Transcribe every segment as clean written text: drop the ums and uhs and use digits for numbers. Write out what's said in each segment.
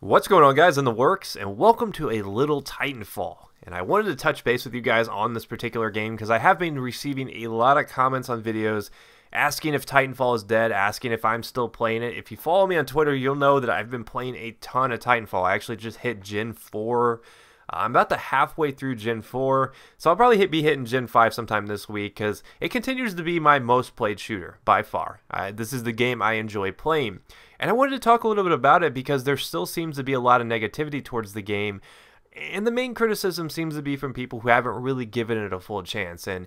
What's going on, guys, in the works, and welcome to a little Titanfall. And I wanted to touch base with you guys on this particular game because I have been receiving a lot of comments on videos asking if Titanfall is dead, asking if I'm still playing it. If you follow me on Twitter, you'll know that I've been playing a ton of Titanfall. I actually just hit Gen 4. I'm about the halfway through Gen 4, so I'll probably be hitting Gen 5 sometime this week because it continues to be my most played shooter by far. This is the game I enjoy playing. And I wanted to talk a little bit about it because there still seems to be a lot of negativity towards the game. And the main criticism seems to be from people who haven't really given it a full chance. And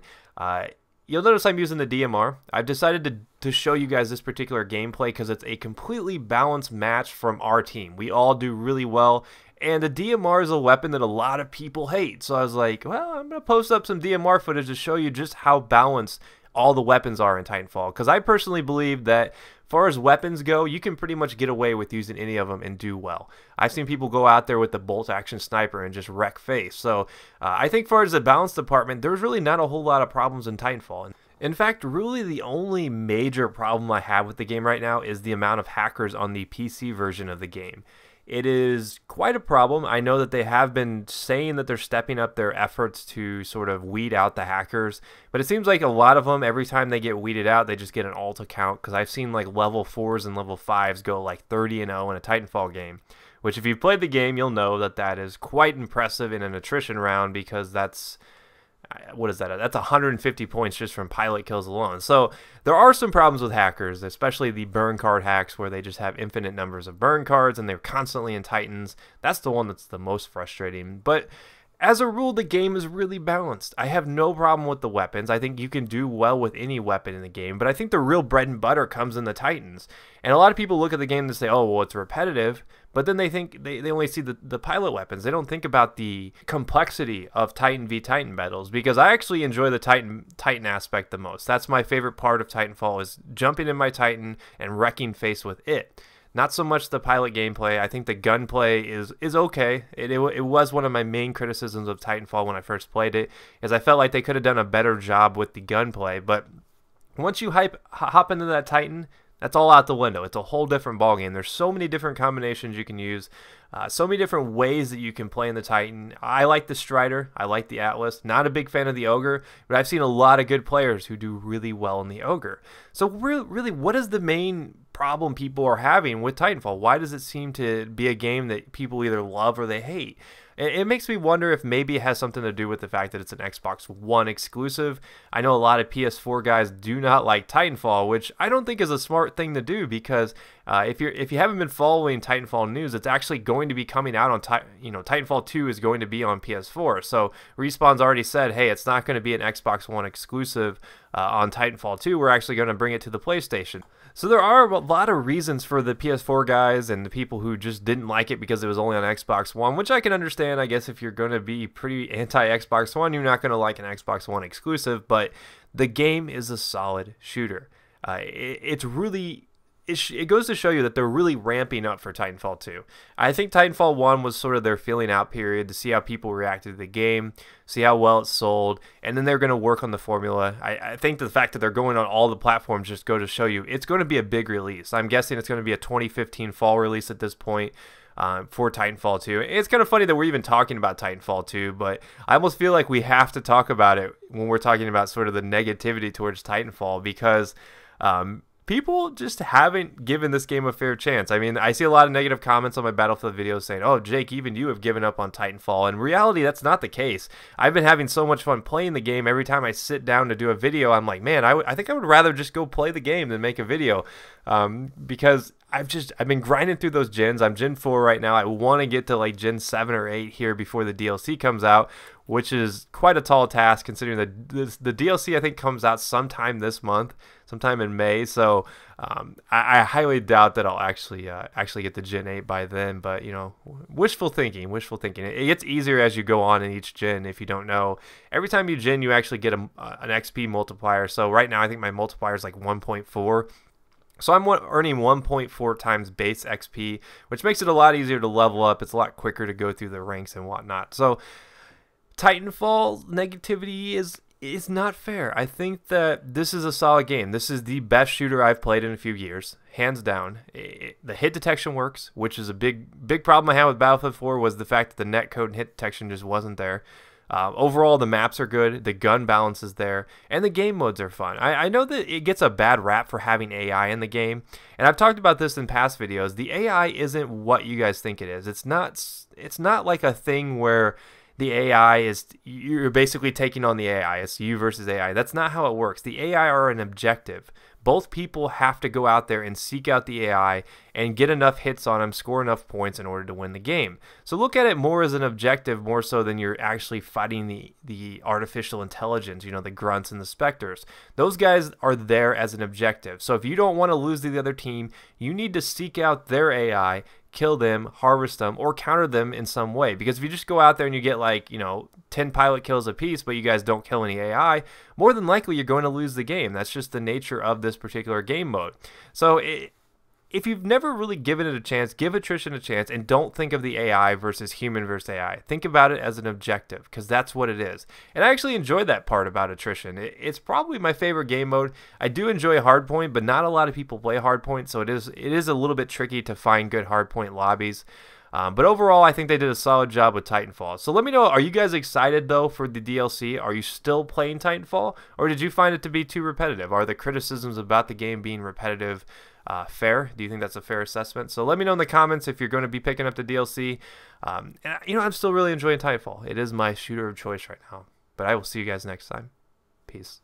you'll notice I'm using the DMR. I've decided to show you guys this particular gameplay because it's a completely balanced match from our team. We all do really well. And the DMR is a weapon that a lot of people hate. So I was like, well, I'm going to post up some DMR footage to show you just how balanced all the weapons are in Titanfall. Because I personally believe that as far as weapons go, you can pretty much get away with using any of them and do well. I've seen people go out there with the bolt action sniper and just wreck face. So I think as far as the balance department, there's really not a whole lot of problems in Titanfall. In fact, really the only major problem I have with the game right now is the amount of hackers on the PC version of the game. It is quite a problem. I know that they have been saying that they're stepping up their efforts to sort of weed out the hackers, but it seems like a lot of them, every time they get weeded out, they just get an alt account, because I've seen like level 4s and level 5s go like 30-0 in a Titanfall game, which if you've played the game, you'll know that that is quite impressive in an attrition round, because that's... what is that? That's 150 points just from pilot kills alone. So there are some problems with hackers, especially the burn card hacks where they just have infinite numbers of burn cards and they're constantly in Titans. That's the one that's the most frustrating. But as a rule, the game is really balanced. I have no problem with the weapons. I think you can do well with any weapon in the game, but I think the real bread and butter comes in the Titans. And a lot of people look at the game and say, oh, well, it's repetitive, but then they think they only see the pilot weapons. They don't think about the complexity of Titan v Titan battles, because I actually enjoy the Titan aspect the most. That's my favorite part of Titanfall, is jumping in my Titan and wrecking face with it. Not so much the pilot gameplay. I think the gunplay is okay. It was one of my main criticisms of Titanfall when I first played it, is I felt like they could have done a better job with the gunplay. But once you hop into that Titan, that's all out the window. It's a whole different ballgame. There's so many different combinations you can use, so many different ways that you can play in the Titan. I like the Strider. I like the Atlas. Not a big fan of the Ogre, but I've seen a lot of good players who do really well in the Ogre. So really, what is the main problem people are having with Titanfall? Why does it seem to be a game that people either love or they hate? It makes me wonder if maybe it has something to do with the fact that it's an Xbox One exclusive. I know a lot of PS4 guys do not like Titanfall, which I don't think is a smart thing to do, because if you haven't been following Titanfall news, it's actually going to be coming out on Titanfall 2 is going to be on PS4. So Respawn's already said, hey, it's not going to be an Xbox One exclusive on Titanfall 2. We're actually going to bring it to the PlayStation. So there are a lot of reasons for the PS4 guys and the people who just didn't like it because it was only on Xbox One, which I can understand. I guess if you're going to be pretty anti-Xbox One, you're not going to like an Xbox One exclusive, but the game is a solid shooter. It goes to show you that they're really ramping up for Titanfall 2. I think Titanfall 1 was sort of their feeling out period to see how people reacted to the game, see how well it sold, and then they're going to work on the formula. I think the fact that they're going on all the platforms just go to show you it's going to be a big release. I'm guessing it's going to be a 2015 fall release at this point for Titanfall 2. It's kind of funny that we're even talking about Titanfall 2, but I almost feel like we have to talk about it when we're talking about sort of the negativity towards Titanfall, because people just haven't given this game a fair chance. I mean, I see a lot of negative comments on my Battlefield videos saying, oh, Jake, even you have given up on Titanfall. In reality, that's not the case. I've been having so much fun playing the game. Every time I sit down to do a video, I'm like, man, I think I would rather just go play the game than make a video, because I've been grinding through those gens. I'm Gen 4 right now. I want to get to like Gen 7 or 8 here before the DLC comes out, which is quite a tall task considering the DLC I think comes out sometime this month, sometime in May. So I highly doubt that I'll actually get the Gen 8 by then. But you know, wishful thinking. It gets easier as you go on in each gen. If you don't know, every time you gen, you actually get an XP multiplier. So right now I think my multiplier is like 1.4. So I'm earning 1.4 times base XP, which makes it a lot easier to level up. It's a lot quicker to go through the ranks and whatnot. So Titanfall negativity is It's not fair. I think that this is a solid game. This is the best shooter I've played in a few years, hands down. The hit detection works, which is a big problem I had with Battlefield 4 was the fact that the netcode and hit detection just wasn't there. Overall, the maps are good, the gun balance is there, and the game modes are fun. I know that it gets a bad rap for having AI in the game, and I've talked about this in past videos. The AI isn't what you guys think it is. It's not like a thing where the AI is, you're basically taking on the AI. It's you versus AI. That's not how it works. The AI are an objective. Both people have to go out there and seek out the AI and get enough hits on them, score enough points in order to win the game. So look at it more as an objective, more so than you're actually fighting the artificial intelligence, you know, the grunts and the specters. Those guys are there as an objective. So if you don't want to lose to the other team, you need to seek out their AI, kill them, harvest them, or counter them in some way. Because if you just go out there and you get like, you know, 10 pilot kills apiece, but you guys don't kill any AI, more than likely you're going to lose the game. That's just the nature of this particular game mode. So if you've never really given it a chance, give attrition a chance, and don't think of the AI versus human versus AI. Think about it as an objective, because that's what it is. And I actually enjoyed that part about attrition. It's probably my favorite game mode. I do enjoy hardpoint, but not a lot of people play hardpoint, so it is a little bit tricky to find good hardpoint lobbies. But overall, I think they did a solid job with Titanfall. So let me know, are you guys excited, though, for the DLC? Are you still playing Titanfall? Or did you find it to be too repetitive? Are the criticisms about the game being repetitive fair? Do you think that's a fair assessment? So let me know in the comments if you're going to be picking up the DLC. And, you know, I'm still really enjoying Titanfall. It is my shooter of choice right now. But I will see you guys next time. Peace.